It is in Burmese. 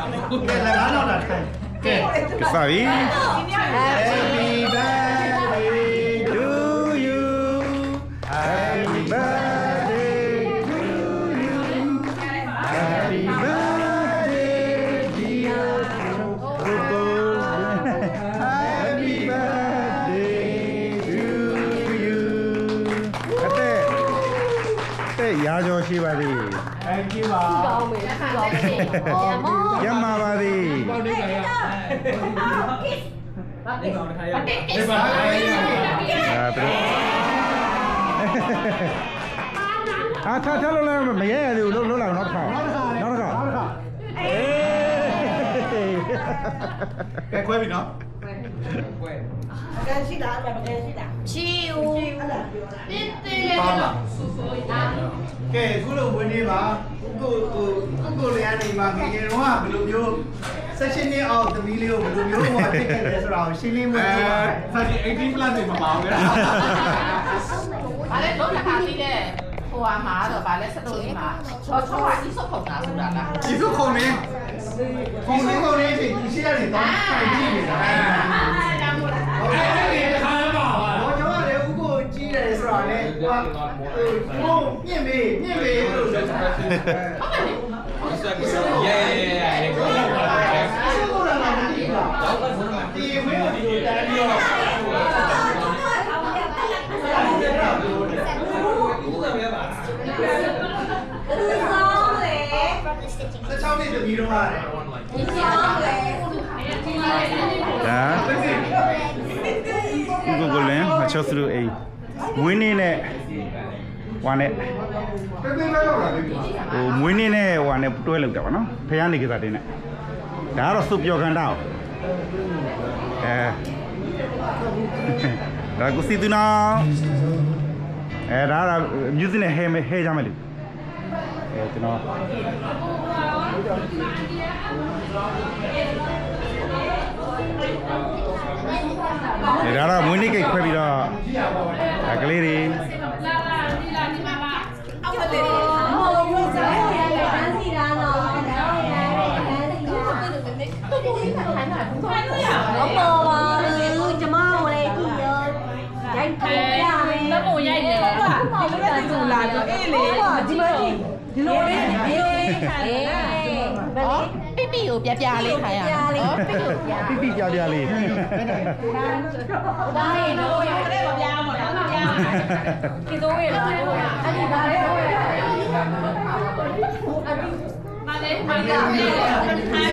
Happy birthday to you. Happy birthday to you. Happy birthday, dear Coco. Happy birthday to you. Ate, yajo shi ba di. Thank you ပါ Yamma ba di. ထားလို့လည်းမရဲရသေးဘူးလုံးလာနောက်တစ်ခါနောက်တစ်ခါအေးကဲခွဲပြီနော်ခွဲကဲရှိတာချီဦးတင်းတင်းပါပါကဲခုလိုဝင်နေပါကိုလေးအနေမှာငယ်ငယ်တော့ဘယ်လိုမျိုး16နှစ်အောက်သမီးလေးကိုဘယ်လိုမျိုးဟောဖြစ်ခဲ့လဲဆိုတာကိုရှင်းလင်းမလို့ပါစာကြည့်18 plus နေမှာပါဘူးလားဘာလဲတော့တစ်ခါသိတဲ့ဟိုမှာတော့ဗာလဲစတိုလေးမှာချောချောဟာအီးစုခုံတာဆိုတာလားအီးစုခုံနေခုံနေအချိန်ရှိရတယ်တော့တိုင်ကြည့်နေတာအဲ့ဒီခါပါဘာကျော်ရတယ်ဥကိုကြီးတယ်ဆိုတာလေဟိုမြင့်မေးလို့ဆိုတာဟုတ်တယ်ဒီဝေးဒီတန်းရော16နှစ်တမီတော့ရတယ်ဒါဥကိုလည်းမချောစလို့အိမ်မွေးနေ့နဲ့ဟိုနဲ့ဟိုမွေးနေ့နဲ့ဟိုနဲ့တွဲလောက်တာပါနော်ဖះနေကိစ္စတင်းနဲ့ဒါကတော့စုပြောခန္ဓာဒါကိုစီတူနာဒါက music နဲ့ဟဲကြမယ်လေကျွန်တော်ဒါကမွေးနေ့ကိတ်ခွဲပြီးတော့ကလေးတွေဒီလိုလေးပိပိကိုပြပြလေးခိုင်းရအောင်ပိပိပြပြလေးဒါရင်တော့ရတဲ့ပြားမှာလားပြားဒီတော့ရလားအဲ့ဒီဒါလေးတော့ရ